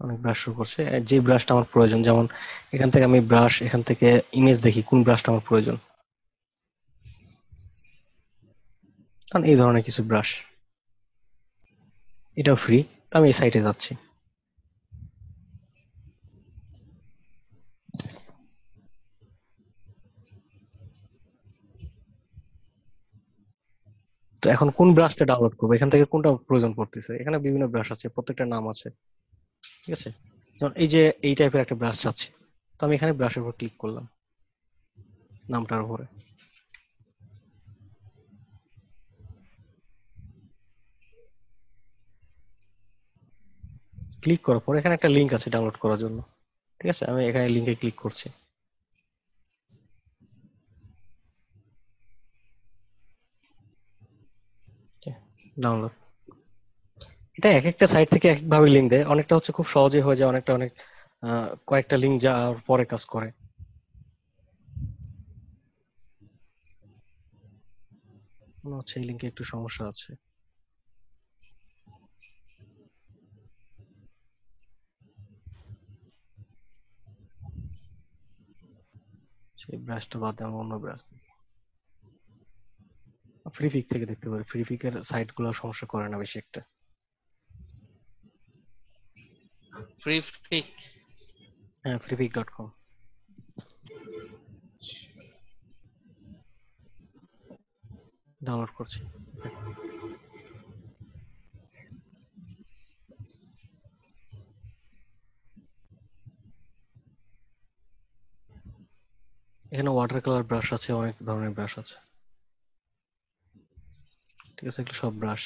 অনেক ব্রাশ শো করছে। যে ব্রাশটা আমার প্রয়োজন, যেমন এখান থেকে আমি ব্রাশ, এখান থেকে ইমেজ দেখি কোন ব্রাশটা আমার প্রয়োজন, কারণ এই ধরনের কিছু ব্রাশ, এটাও ফ্রি। তো আমি এই সাইটে যাচ্ছি। তো এখন কোন ব্রাশটা ডাউনলোড করবো, এখান থেকে কোনটা প্রয়োজন পড়তেছে? এখানে বিভিন্ন ব্রাশ আছে, প্রত্যেকটা নাম আছে। ঠিক আছে, যেমন এই যে এই টাইপের একটা ব্রাশ চাচ্ছি, তো আমি এখানে ব্রাশের উপর ক্লিক করলাম, নামটার উপরে ক্লিক করার পর এখানে একটা লিংক আছে ডাউনলোড করার জন্য। ঠিক আছে, আমি এখানে লিংকে ক্লিক করছি। ডাউনলোড, এটা এক একটা সাইট থেকে এক এক ভাবে লিংক দেয়, অনেকটা হচ্ছে খুব সহজে হয়ে যায়, অনেকটা অনেক কয়েকটা লিংক যাওয়ার পরে কাজ করে। মনে হচ্ছে এই লিংকে একটু সমস্যা আছে। সেই ব্রাশটা বাদ দিয়ে আমি অন্য ব্রাশ দেখি। ফ্রি পিক থেকে দেখতে পারি, ফ্রি পিকের সাইট গুলো সমস্যা করে না বেশি একটা।
ফ্রি ফিক।
হ্যাঁ, freepik.com ডাউনলোড করছি। এখানে ওয়াটার কালার ব্রাশ আছে, অনেক ধরনের ব্রাশ আছে। ঠিক আছে, এগুলো সব ব্রাশ।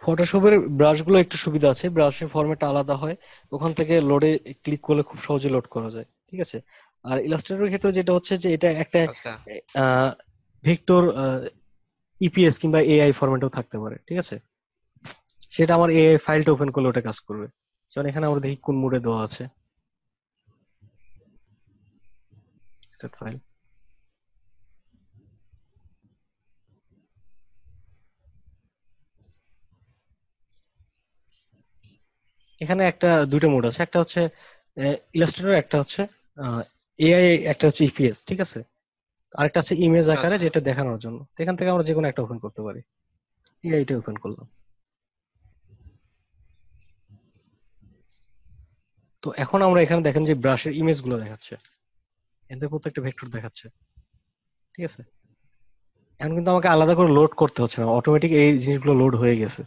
ফটোশপের ব্রাশগুলো একটু সুবিধা আছে, ব্রাশের ফরম্যাটটা আলাদা হয়, ওখান থেকে লোডে ক্লিক করলে খুব সহজে লোড করা যায়। ঠিক আছে, আর ইলাস্ট্রেটরের ক্ষেত্রে যেটা হচ্ছে যে এটা একটা
আচ্ছা।
ভেক্টর ইপিএস কিংবা এআই ফরম্যাটেও থাকতে পারে। ঠিক আছে, সেটা আমার এআই ফাইলটা ওপেন করলে ওটা কাজ করবে। যেমন এখানে আমরা দেখি কোন মোডে দেওয়া আছে ফাইল। এখানে একটা দুইটা মোড আছে, একটা হচ্ছে ইলাস্ট্রেটর, একটা হচ্ছে এআই, একটা হচ্ছে ইপিএস, ঠিক আছে। আরেকটা আছে ইমেজ আকারে,
আচ্ছা
যেটা দেখানোর জন্য। তো এখান থেকে আমরা যে কোনো একটা ওপেন করতে পারি। এআইটা ওপেন করলাম। তো এখন আমরা এখানে দেখেন যে ব্রাশের ইমেজ গুলো দেখাচ্ছে, এদের প্রত্যেকটা ভেক্টর দেখাচ্ছে, ঠিক আছে। এখন কিন্তু আমাকে আলাদা করে লোড করতে হচ্ছে না, অটোমেটিক এই জিনিসগুলো লোড হয়ে গেছে।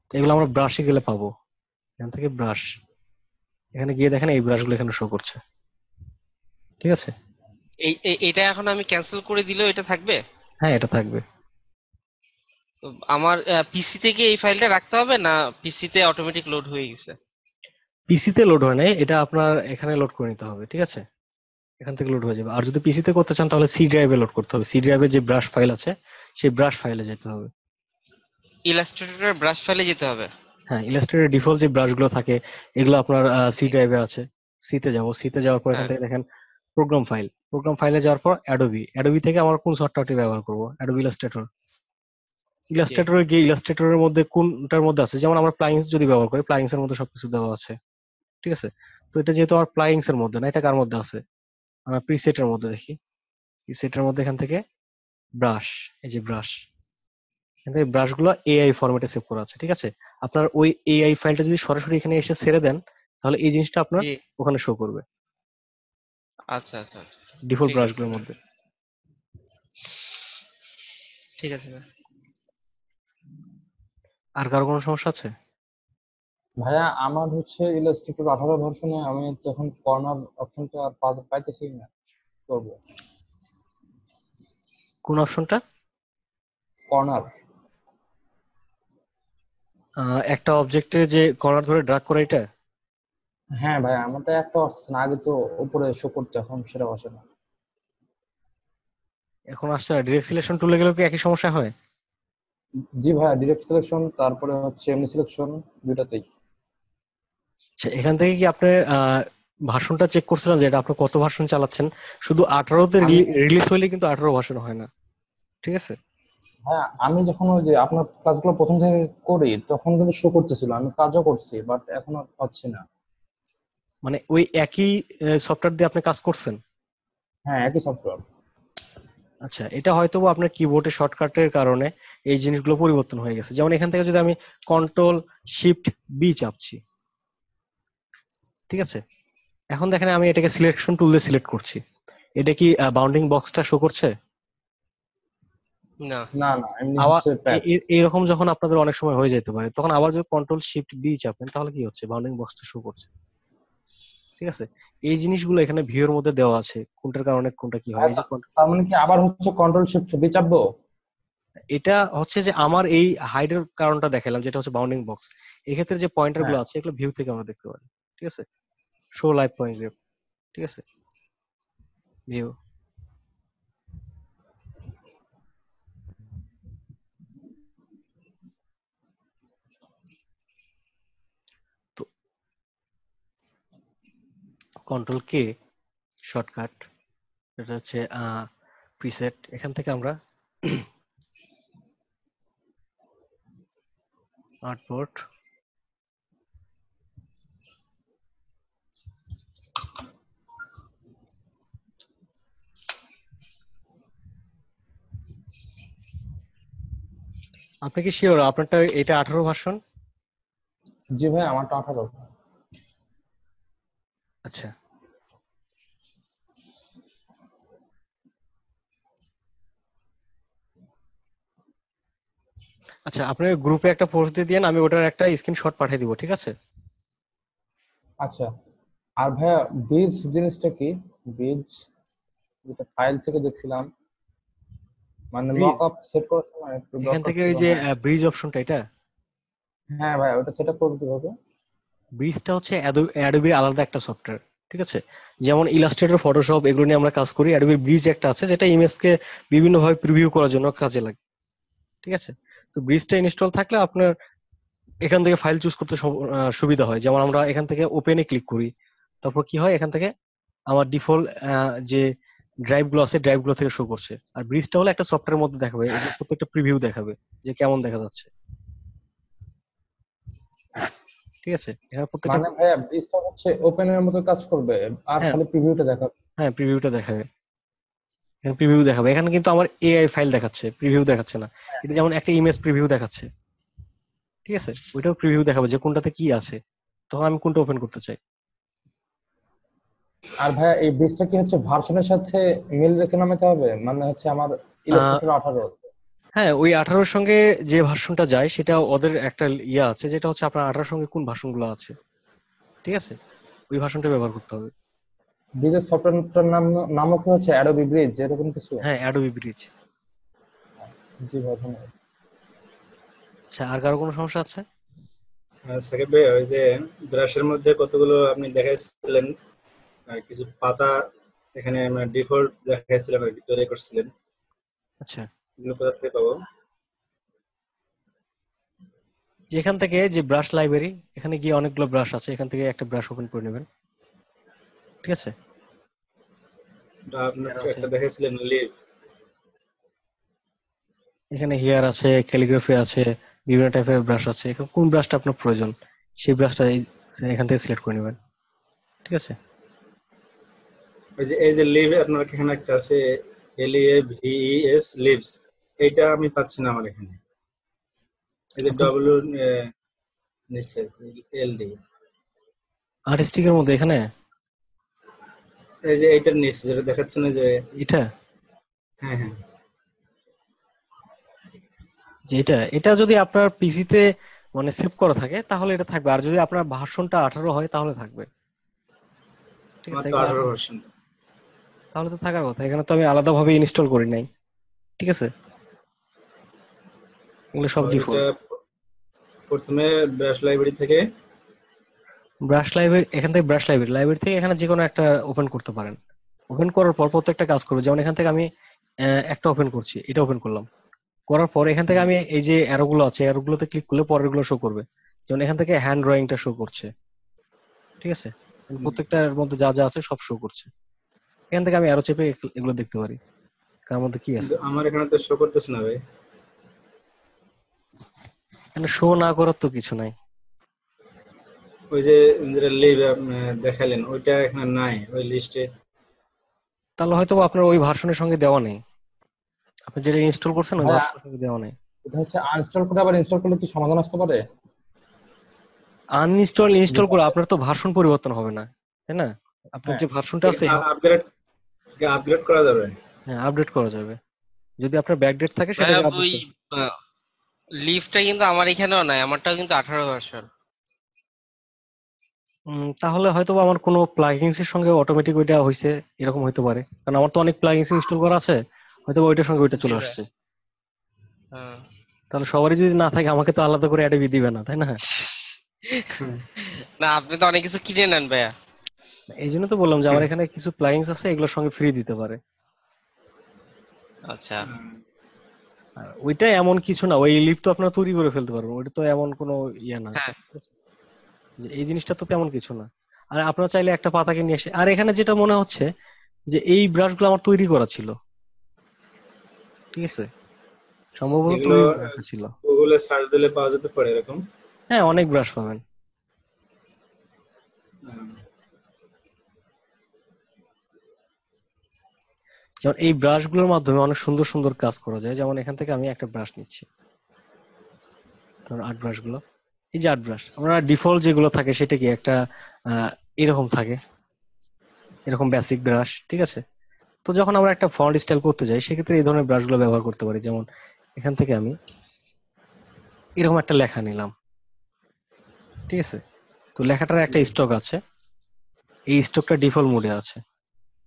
তো এগুলো আমরা ব্রাশে গেলে পাবো। এখান থেকে ব্রাশ, এখানে গিয়ে দেখেন এই ব্রাশগুলো এখানে শো করছে, ঠিক আছে।
এটা এখন আমি ক্যান্সেল করে দিলেও এটা থাকবে?
হ্যাঁ, এটা থাকবে।
তো আমার পিসি থেকে এই ফাইলটা রাখতে হবে না পিসিতে অটোমেটিক লোড হয়ে গেছে?
পিসিতে লোড হয় নাই, এটা আপনার এখানে লোড করে নিতে হবে, ঠিক আছে। এখান থেকে লোড হয়ে যাবে। আর যদি পিসিতে করতে চান তাহলে সি ড্রাইভে লোড করতে হবে। সি ড্রাইভে যে ব্রাশ ফাইল আছে সেই ব্রাশ ফাইলে যেতে হবে।
ইলাস্ট্রেটরের ব্রাশ ফাইলে যেতে হবে?
হ্যাঁ, ইলাস্ট্রেটরের ডিফল্ট যে ব্রাশগুলো থাকে এগুলো আপনার সি ড্রাইভে আছে। সিতে যাব, সিতে যাওয়ার পর এখান
হ্যাঁ,
থেকে দেখেন প্রোগ্রাম ফাইল। প্রোগ্রাম ফাইলে যাওয়ার পর অ্যাডোবি, অ্যাডোবি থেকে আমরা কোন সফটওয়্যারটি ব্যবহার করব, অ্যাডোবি ইলাস্ট্রেটর।
জি
ইলাস্ট্রেটরে গিয়ে ইলাস্ট্রেটরের মধ্যে কোনটার মধ্যে আছে, যেমন আমরা প্লাগইনস যদি ব্যবহার করি, প্লাগইনস এর মধ্যে সবকিছু দেওয়া আছে, ঠিক আছে। তো এটা যেহেতু আমার প্লাগইনস এর মধ্যে না, এটা কার মধ্যে আছে, আমরা প্রিসেটের মধ্যে দেখি। প্রিসেটের মধ্যে এখান থেকে ব্রাশ, এই যে ব্রাশ, এখান থেকে ব্রাশগুলো এআই ফরম্যাটে সেভ করা আছে, ঠিক আছে। আপনার ওই এআই ফাইলটা যদি সরাসরি এখানে এসে ছেড়ে দেন তাহলে এই জিনিসটা আপনার
জি
ওখানে শো করবে
আচ্ছা আচ্ছা আচ্ছা,
ডিফল্ট
ঠিক আছে
ব্রাশগুলোর
ভাই,
মধ্যে।
ঠিক আছে ভাই।
আর কারো কোনো সমস্যা আছে?
ভাইয়া আমার হচ্ছে ইলাস্ট্রেটর 18 ভার্সনে আমি তো এখন কর্নার অপশনটা আর পাইতেছি না, করবো
কোন অপশনটা?
কর্নার।
একটা অবজেক্টে যে কর্নার ধরে ড্রাগ করা, এটা?
হ্যাঁ ভাইয়া, আমারটা একটা আসছে না, আগে তো উপরে শো করতে, এখন সেটা আসে না।
এখন আসছে না। ডিরেক্ট সিলেকশন টুলে গেলেও কি একই সমস্যা হয়?
জি ভাইয়া, ডিরেক্ট সিলেকশন তারপরে হচ্ছে এমনি সিলেকশন, দুইটাতেই।
আচ্ছা, এখান থেকে কি আপনার ভার্সনটা চেক করছিলেন যে এটা আপনি কত ভার্সন চালাচ্ছেন? শুধু 18তে
আমি
রিলিজ হইলে কিন্তু 18 ভার্সন হয় না, ঠিক আছে।
হ্যাঁ, আমি যখন ওই যে আপনার কাজগুলো প্রথম থেকে করি তখন কিন্তু শো করতেছিল, আমি কাজও করছি, বাট এখন আর পাচ্ছি না।
মানে ওই একই সফটওয়্যার দিয়ে আপনি কাজ করছেন?
হ্যাঁ, একই সফটওয়্যার।
আচ্ছা, এটা হয়তো আপনার কিবোর্ডের শর্টকাটের কারণে এই জিনিসগুলো পরিবর্তন হয়ে গেছে। যেমন এখান থেকে যদি আমি কন্ট্রোল শিফট বি চাপছি, ঠিক আছে। এখন দেখেন আমি এটাকে সিলেকশন টুল দিয়ে সিলেক্ট করছি, এটা কি বাউন্ডিং বক্সটা শো করছে?
না,
না না, এমনি
আবার
হচ্ছে প্যাড।
এরকম যখন আপনাদের অনেক সময় হয়ে যেতে পারে, তখন আবার যদি কন্ট্রোল শিফট বি চাপেন তাহলে কি হচ্ছে, বাউন্ডিং বক্সটা শো করছে, ঠিক আছে। এই জিনিসগুলো এখানে ভিউর মধ্যে দেওয়া আছে, কোনটার কারণে কোনটা কি হয়। এই যে
তার মানে কি আবার হচ্ছে কন্ট্রোল শিফট বি চাপবো?
এটা হচ্ছে যে আমার এই হাইডের কারণটা দেখালাম, যেটা হচ্ছে বাউন্ডিং বক্স। এক্ষেত্রে যে পয়েন্টার
হ্যাঁ।
গুলো আছে এগুলো ভিউ থেকে আমরা দেখতে পারি, ঠিক আছে। শো লাইভ পয়েন্ট গ্রাফ, ঠিক আছে, ভিউ। তো কন্ট্রোল কে শর্টকাট, এটা হচ্ছে প্রিসেট। এখান থেকে আমরা আর্টবোর্ড, আপনি কি শিওর আপনারটা এটা 18 ভার্সন?
জি ভাই, আমারটা 18।
আচ্ছা আচ্ছা, আপনি গ্রুপে একটা পোস্ট দিয়ে দিন, আমি ওটার একটা স্ক্রিনশট পাঠিয়ে দিব, ঠিক আছে।
আচ্ছা, আর ভাইয়া ব্রিজ জিনিসটা কি? ব্রিজ যেটা ফাইল থেকে দেখছিলাম, মানে লক
ব্রিজ,
আপ সেট করার সময় একটু
এখান
দরকার
থেকে
ছিল।
ওই যে
হ্যাঁ
ব্রিজ অপশনটা, এটা
হ্যাঁ ভাই, ওটা সেট আপ করবো কিভাবে?
ব্রিজটা হচ্ছে অ্যাডোবির আলাদা একটা সফটওয়্যার, ঠিক আছে। যেমন ইলাস্ট্রেটর, ফটোশপ এগুলো নিয়ে আমরা কাজ করি, অ্যাডোবির ব্রিজ একটা আছে যেটা ইমেজকে বিভিন্ন ভাবে প্রিভিউ করার জন্য কাজে লাগে, ঠিক আছে। তো ব্রিজটা ইনস্টল থাকলে আপনার এখান থেকে ফাইল চুজ করতে সুবিধা হয়। যেমন আমরা এখান থেকে ওপেনে ক্লিক করি, তারপর কি হয়, এখান থেকে আমার ডিফল্ট যে ড্রাইভ গুলো আছে ড্রাইভ গুলো থেকে শো করছে। আর ব্রিজটা হলো একটা সফটওয়্যারের মধ্যে দেখাবে, এগুলো প্রত্যেকটা প্রিভিউ দেখাবে যে কেমন দেখা যাচ্ছে। ঠিক আছে, এখানে প্রত্যেকটা
মানে ভাইয়া ব্রিজটা হচ্ছে ওপেনের মতো কাজ করবে আর
হ্যাঁ
খালি প্রিভিউটা দেখাবে।
হ্যাঁ প্রিভিউটা দেখাবে, এখানে প্রিভিউ দেখাবে। এখানে কিন্তু আমার এআই ফাইল দেখাচ্ছে, প্রিভিউ দেখাচ্ছে না। এটা যেমন একটা ইমেজ প্রিভিউ দেখাচ্ছে, ঠিক আছে, ওইটাও প্রিভিউ দেখাবে যে কোনটাতে কি আছে, তখন আমি কোনটা ওপেন করতে চাই।
আর ভাইয়া এই ব্রিজটা কি হচ্ছে ভার্সনের সাথে মিল রেখে নামাতে হবে, মানে হচ্ছে আমার ইলাস্ট্রেটর 18?
হ্যাঁ, ওই 18 সঙ্গে যে ভার্সনটা যায় সেটা ওদের একটা ইয়ে আছে, যেটা হচ্ছে আপনার 18 সঙ্গে কোন ভার্সন গুলো আছে, ঠিক আছে, ওই ভার্সনটা ব্যবহার করতে হবে।
ব্রিজের সফটওয়্যারটার নামও কি হচ্ছে অ্যাডোবি ব্রিজ এরকম কিছু?
হ্যাঁ, অ্যাডোবি ব্রিজ।
জি ভাই ধন্যবাদ।
আচ্ছা, আর কারো কোনো সমস্যা আছে?
সাকিব ভাই, ওই যে ব্রাশের মধ্যে কতগুলো আপনি দেখাইছিলেন, কিছু পাতা এখানে মানে ডিফল্ট দেখাইছিলেন আর কি, তৈরি করছিলেন,
আচ্ছা,
এগুলো কোথা থেকে পাবো?
যেখান থেকে যে ব্রাশ লাইব্রেরি, এখানে গিয়ে অনেকগুলো ব্রাশ আছে, এখান থেকে একটা ব্রাশ ওপেন করে নেবেন, ঠিক আছে।
আপনার
হেয়ার আছে,
একটা দেখাইছিলেন লিভ।
এখানে হেয়ার আছে, ক্যালিগ্রাফি আছে, বিভিন্ন টাইপের ব্রাশ আছে। এখন কোন ব্রাশটা আপনার প্রয়োজন সেই ব্রাশটা এখান থেকে সিলেক্ট করে নেবেন, ঠিক আছে।
ওই যে এই যে লিভ আপনার এখানে একটা আছে, LEAVES লিভস, এইটা আমি পাচ্ছি না আমার এখানে। এই যে ডব্লিউ নিচে LD,
আর্টিস্টিকের মধ্যে এখানে
এই যে এইটার নিচে যেটা দেখাচ্ছে না যে,
এটা,
হ্যাঁ হ্যাঁ,
যে এটা যদি আপনার পিসিতে মানে সেভ করা থাকে তাহলে এটা থাকবে, আর যদি আপনার ভার্সনটা 18 হয় তাহলে থাকবে, ঠিক
আমার
আছে।
তো
এগুলো
18 ভার্সন।
তাহলে তো থাকার কথা, এখানে তো আমি আলাদাভাবে ইনস্টল করি নাই, ঠিক আছে, এগুলো সব
এটা
ডিফল্ট।
প্রথমে ব্রাশ লাইব্রেরি থেকে,
ব্রাশ লাইব্রেরি, এখান থেকে ব্রাশ লাইব্রেরি থেকে এখানে যে কোনো একটা ওপেন করতে পারেন। ওপেন করার পর প্রত্যেকটা কাজ করবে, যেমন এখান থেকে আমি একটা ওপেন করছি, এটা ওপেন করলাম, করার পর এখান থেকে আমি এই যে অ্যারো গুলো আছে, অ্যারো গুলোতে ক্লিক করলে পরের গুলো শো করবে। যেমন এখান থেকে হ্যান্ড ড্রয়িংটা শো করছে, ঠিক আছে, প্রত্যেকটার মধ্যে যা যা আছে সব শো করছে। এখান থেকে আমি অ্যারো চেপে এগুলো দেখতে পারি কার মধ্যে কি
কিন্তু
আছে।
আমার এখানে তো শো করতেছে না ভাই।
এখানে শো না করার তো কিছু নাই।
ওই যে যেটা লিভ দেখালেন ওইটা এখানে নাই ওই লিস্টে।
তাহলে হয়তো বা আপনার ওই ভার্সনের সঙ্গে দেওয়া নেই, আপনি যেটা ইনস্টল করছেন ওই
ভাইয়া
ভার্সনের সঙ্গে দেওয়া নেই।
এটা হচ্ছে আনইনস্টল করে আবার ইনস্টল করলে কি সমাধান আসতে পারে?
ইনস্টল করে আপনার তো ভার্সন পরিবর্তন হবে না, তাই না? আপনার
হ্যাঁ
যে ভার্সনটা আছে,
আপগ্রেড আপগ্রেড করা যাবে?
হ্যাঁ আপডেট করা যাবে। যদি আপনার ব্যাকডেট থাকে
ভাইয়া
সেটাকে আপডেট
ওই লিফটটা কিন্তু আমার এখানেও নাই, আমারটাও কিন্তু 18 ভার্সন।
তাহলে হয়তো বা আমার কোনো প্লাগইনস এর সঙ্গে অটোমেটিক ওইটা হইছে, এরকম হইতে পারে, কারণ আমার তো অনেক প্লাগইনস ইনস্টল করা আছে, হয়তো বা ওইটার সঙ্গে ওইটা
জি
চলে
ভাই।
আসছে।
হ্যাঁ।
তাহলে সবারই যদি না থাকে আমাকে তো আলাদা করে অ্যাডবি দিবে না, তাই না?
না, আপনি তো অনেক কিছু কিনে নেন ভাইয়া।
এই জন্য তো বললাম যে আমার এখানে কিছু প্লাগইনস আছে, এগুলোর সঙ্গে ফ্রি দিতে পারে।
আচ্ছা।
আর ওইটা এমন কিছু না, ওই লিপ তো আপনারা তৈরি করে ফেলতে পারবেন, ওইটা তো এমন কোনো ইয়ে না,
হ্যাঁ।
ঠিক আছে? যে এই জিনিসটা তো তেমন কিছু না। আর আপনারা চাইলে একটা পাতাকে নিয়ে এসে, আর এখানে যেটা মনে হচ্ছে যে এই ব্রাশগুলো আমার তৈরি করা ছিল, ঠিক আছে, সম্ভবত
এগুলো
তৈরি করা একটা ছিল।
গুগলে সার্চ দিলে পাওয়া যেতে পারে এরকম?
হ্যাঁ, অনেক ব্রাশ পাবেন। যেমন এই ব্রাশগুলোর মাধ্যমে অনেক সুন্দর সুন্দর কাজ করা যায়। যেমন এখান থেকে আমি একটা ব্রাশ নিচ্ছি, ধরুন আর্ট ব্রাশ গুলো, এই যে আর্ট ব্রাশ আমরা ডিফল্ট যেগুলো থাকে সেটা কি একটা এরকম থাকে, এরকম বেসিক ব্রাশ, ঠিক আছে। তো যখন আমরা একটা ফন্ট স্টাইল করতে যাই সেক্ষেত্রে এই ধরনের ব্রাশগুলো ব্যবহার করতে পারি। যেমন এখান থেকে আমি এরকম একটা লেখা নিলাম, ঠিক আছে, তো লেখাটার একটা স্টক আছে, এই স্টকটা ডিফল্ট মোডে আছে।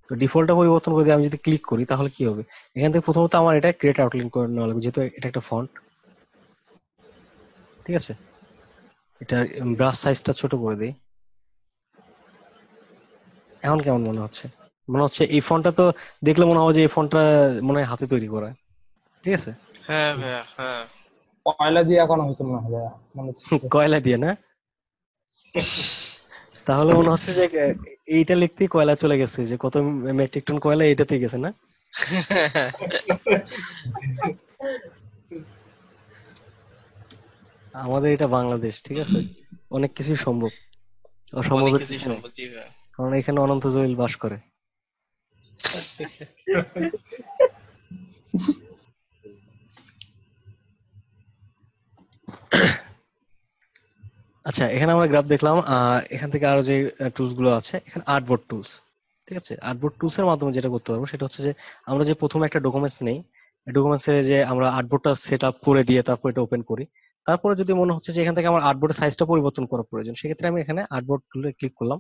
তো ডিফল্টটা পরিবর্তন করে দিয়ে আমি যদি ক্লিক করি তাহলে কি হবে, এখান থেকে প্রথমত আমার এটা ক্রিয়েট আউটলাইন করে নেওয়া লাগবে, যেহেতু এটা একটা ফন্ট, ঠিক আছে। এটা ব্রাশ সাইজটা ছোট করে দিই। এখন কেমন মনে হচ্ছে? মনে হচ্ছে এই ফন্টটা তো দেখলে মনে হবে যে এই ফন্টটা মনে হয় হাতে তৈরি করা, ঠিক আছে।
হ্যাঁ ভাইয়া, হ্যাঁ।
কয়লা দিয়ে এখনো হয়েছে মনে হয় ভাইয়া, মনে হচ্ছে।
কয়লা দিয়ে না? তাহলে মনে হচ্ছে যে এইটা লিখতেই কয়লা চলে গেছে, যে কত মেট্রিক টন কয়লা এইটাতেই গেছে না? আমাদের এটা বাংলাদেশ, ঠিক আছে। অনেক কিছুই সম্ভব,
অনেক
অসম্ভবের
কিছুই
কিছু নেই,
সম্ভব, জি ভাইয়া।
কারণ এখানে অনন্ত জলিল বাস করে। আচ্ছা, এখানে আমরা গ্রাফ দেখলাম। এখান থেকে আরো যে টুলস গুলো আছে, এখানে আর্টবোর্ড টুলস। ঠিক আছে, আর্টবোর্ড টুলস এর মাধ্যমে যেটা করতে পারবো সেটা হচ্ছে যে আমরা যে প্রথমে একটা ডকুমেন্টস নেই, ডকুমেন্টসে যে আমরা আর্টবোর্ডটা সেট আপ করে দিয়ে তারপর এটা ওপেন করি, তারপরে যদি মনে হচ্ছে যে এখান থেকে আমার আর্টবোর্ডের সাইজটা পরিবর্তন করা প্রয়োজন, সেক্ষেত্রে আমি এখানে আর্টবোর্ড টুলে ক্লিক করলাম।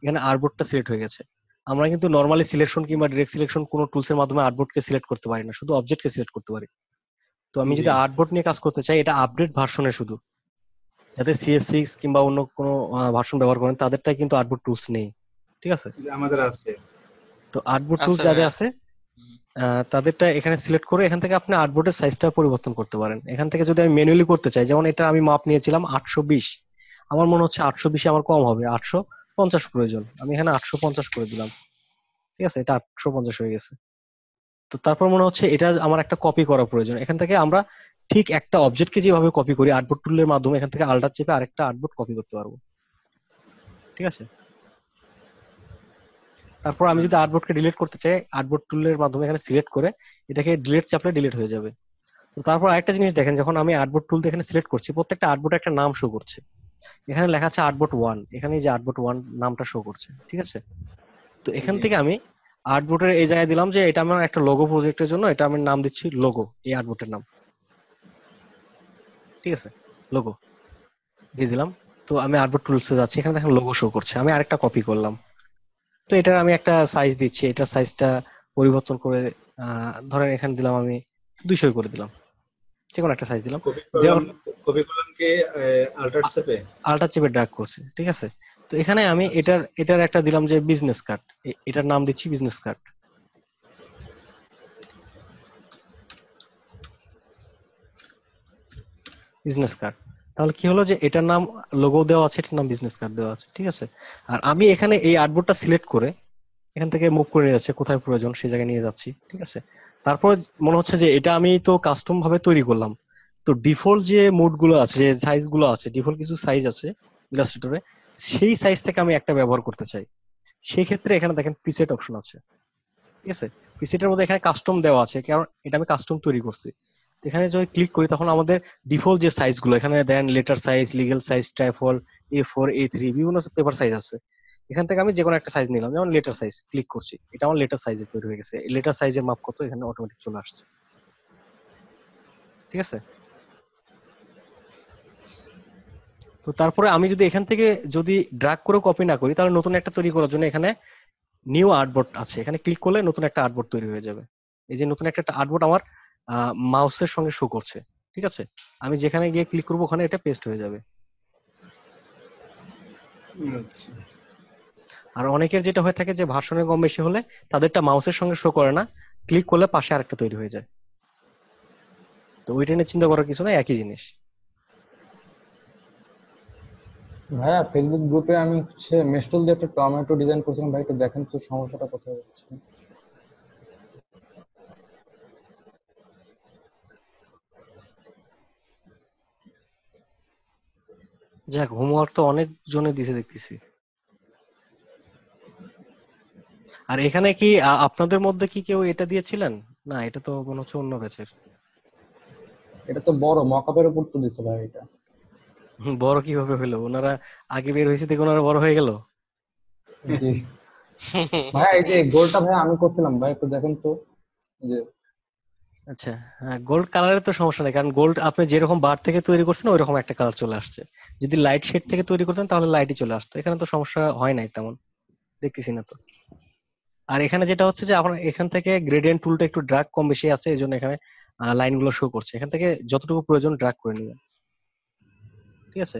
এখানে আর্টবোর্ডটা সিলেক্ট হয়ে গেছে। আমরা কিন্তু নর্মালি সিলেকশন কিংবা ডিরেক্ট সিলেকশন কোনো টুলসের মাধ্যমে আর্টবোর্ডকে সিলেক্ট করতে পারি না, শুধু অবজেক্টকে সিলেক্ট করতে পারি। তো আমি
জি,
যদি আর্টবোর্ড নিয়ে কাজ করতে চাই, এটা আপডেট ভার্সনে শুধু, যাদের CS6 কিংবা অন্য কোনো ভার্সন ব্যবহার করেন তাদেরটাই কিন্তু আর্টবোর্ড টুলস নেই। ঠিক আছে,
যে আমাদের আছে।
তো আর্টবোর্ড টুলস
আচ্ছা
যাদের
ভাইয়া।
আছে
হুম।
তাদেরটা এখানে সিলেক্ট করে এখান থেকে আপনি আর্টবোর্ডের সাইজটা পরিবর্তন করতে পারেন। এখান থেকে যদি আমি ম্যানুয়ালি করতে চাই, যেমন এটা আমি মাপ নিয়েছিলাম 820, আমার মনে হচ্ছে 820 আমার কম হবে, 850 প্রয়োজন, আমি এখানে 850 করে দিলাম। ঠিক আছে, এটা 850 হয়ে গেছে। তো তারপর মনে হচ্ছে এটা আমার একটা কপি করা প্রয়োজন। এখান থেকে আমরা ঠিক একটা অবজেক্টকে যেভাবে কপি করি আর্টবোর্ড টুলের মাধ্যমে, এখান থেকে আল্টার চেপে আরেকটা আর্টবোর্ড কপি করতে পারবো। ঠিক আছে, তারপর আমি যদি আর্টবোর্ডকে ডিলিট করতে চাই, আর্টবোর্ড টুলের মাধ্যমে এখানে সিলেক্ট করে এটাকে ডিলিট চাপলে ডিলিট হয়ে যাবে। তো তারপর আরেকটা জিনিস দেখেন, যখন আমি আর্টবোর্ড টুল এখানে সিলেক্ট করছি, প্রত্যেকটা আর্টবোর্ড একটা নাম শো করছে। এখানে লেখা আছে আর্টবোর্ড 1, এখানে এই যে আর্টবোর্ড 1 নামটা শো করছে। ঠিক আছে, তো এখান
জি,
থেকে আমি আর্টবোর্ডের এই জায়গায় দিলাম যে এটা আমার একটা লোগো প্রজেক্টের জন্য, এটা আমি নাম দিচ্ছি লোগো, এই আর্টবোর্ডের নাম। ঠিক আছে, লোগো দিয়ে দিলাম। তো আমি আর্টবোর্ড টুলসে যাচ্ছি, এখানে দেখেন লোগো শো করছে, আমি আরেকটা কপি করলাম। তো এটার আমি একটা সাইজ দিচ্ছি, এটার সাইজটা পরিবর্তন করে ধরেন এখানে দিলাম আমি 200 করে দিলাম, যে কোনো একটা সাইজ দিলাম।
কপি করলাম।
দেওয়ার
কপি করলাম কি আল্টার চেপে?
আল্টার চেপে ড্র্যাগ করছি। ঠিক আছে, তো এখানে আমি
আচ্ছা,
এটার একটা দিলাম যে বিজনেস কার্ড, এটার নাম দিচ্ছি বিজনেস কার্ড। বিজনেস কার্ড, তাহলে কি হলো যে এটার নাম লোগো দেওয়া আছে, এটার নাম বিজনেস কার্ড দেওয়া আছে। ঠিক আছে, আর আমি এখানে এই আর্টবোর্ডটা সিলেক্ট করে এখান থেকে মুভ করে নিয়ে যাচ্ছে, কোথায় প্রয়োজন সেই জায়গায় নিয়ে যাচ্ছি। ঠিক আছে, তারপর মনে হচ্ছে যে এটা আমি তো কাস্টম ভাবে তৈরি করলাম, তো ডিফল্ট যে মোড গুলো আছে, যে সাইজ গুলো আছে, ডিফল্ট কিছু সাইজ আছে ইলাস্ট্রেটরে, সেই সাইজ থেকে আমি একটা ব্যবহার করতে চাই। সেই ক্ষেত্রে এখানে দেখেন প্রিসেট অপশন আছে। ঠিক আছে, প্রিসেটের মধ্যে এখানে কাস্টম দেওয়া আছে, কারণ এটা আমি কাস্টম তৈরি করছি। তো এখানে যদি ক্লিক করি তখন আমাদের ডিফল্ট যে সাইজ গুলো এখানে দেন, লেটার সাইজ, লিগেল সাইজ, ট্রাইফল, A4, A3, বিভিন্ন পেপার সাইজ আছে। এখান থেকে আমি যে কোনো একটা সাইজ নিলাম, যেমন লেটার সাইজ, ক্লিক করছি, এটা আমার লেটার সাইজে তৈরি হয়ে গেছে। লেটার সাইজের মাপ কত এখানে অটোমেটিক চলে আসছে। ঠিক আছে, তো তারপরে আমি যদি এখান থেকে যদি ড্র্যাগ করে কপি না করি, তাহলে নতুন একটা তৈরি করার জন্য এখানে নিউ আর্টবোর্ড আছে, এখানে ক্লিক করলে নতুন একটা আর্টবোর্ড তৈরি হয়ে যাবে। এই যে নতুন একটা আর্টবোর্ড আমার মাউসের সঙ্গে শো করছে। ঠিক আছে, আমি যেখানে গিয়ে ক্লিক করবো ওখানে এটা পেস্ট হয়ে যাবে।
আচ্ছা।
আর অনেকের যেটা হয়ে থাকে যে ভার্সনের কম বেশি হলে তাদেরটা মাউসের সঙ্গে শো করে না, ক্লিক করলে পাশে আরেকটা তৈরি হয়ে যায়। তো ওইটা নিয়ে চিন্তা করার কিছু নাই, একই জিনিস।
ভাইয়া ফেসবুক গ্রুপে আমি হচ্ছে মেস্টল দিয়ে একটা টমেটো ডিজাইন করছিলাম, ভাই একটু দেখেন তো সমস্যাটা কোথায় হচ্ছে।
যাক, হোমওয়ার্ক তো অনেক জনে দিছে দেখতেছি। আর এখানে কি আপনাদের মধ্যে কি কেউ এটা দিয়েছিলেন? না, এটা তো মনে হচ্ছে অন্য ব্যাচের।
এটা তো বড় মকআপের উপর তো দিছে ভাই এটা।
বড় কিভাবে হলো? ওনারা আগে বের হয়েছে দেখে ওনারা বড় হয়ে গেল।
জি ভাইয়া, এই যে গোলটা ভাই আমি করছিলাম, ভাই একটু দেখেন তো। এই যে
আচ্ছা, হ্যাঁ, গোল্ড কালারের তো সমস্যা নেই, কারণ গোল্ড আপনি যেরকম বার থেকে তৈরি করছেন ওই রকম একটা কালার চলে আসছে। যদি লাইট শেড থেকে তৈরি করতেন তাহলে লাইটই চলে আসতো, এখানে তো সমস্যা হয় নাই তেমন, দেখতেছি না তো। আর এখানে যেটা হচ্ছে যে আপনার এখান থেকে গ্রেডিয়েন্ট টুলটা একটু ড্র্যাগ কম বেশি আছে, এই জন্য এখানে লাইন গুলো শো করছে। এখান থেকে যতটুকু প্রয়োজন ড্র্যাগ করে নেবেন। ঠিক আছে,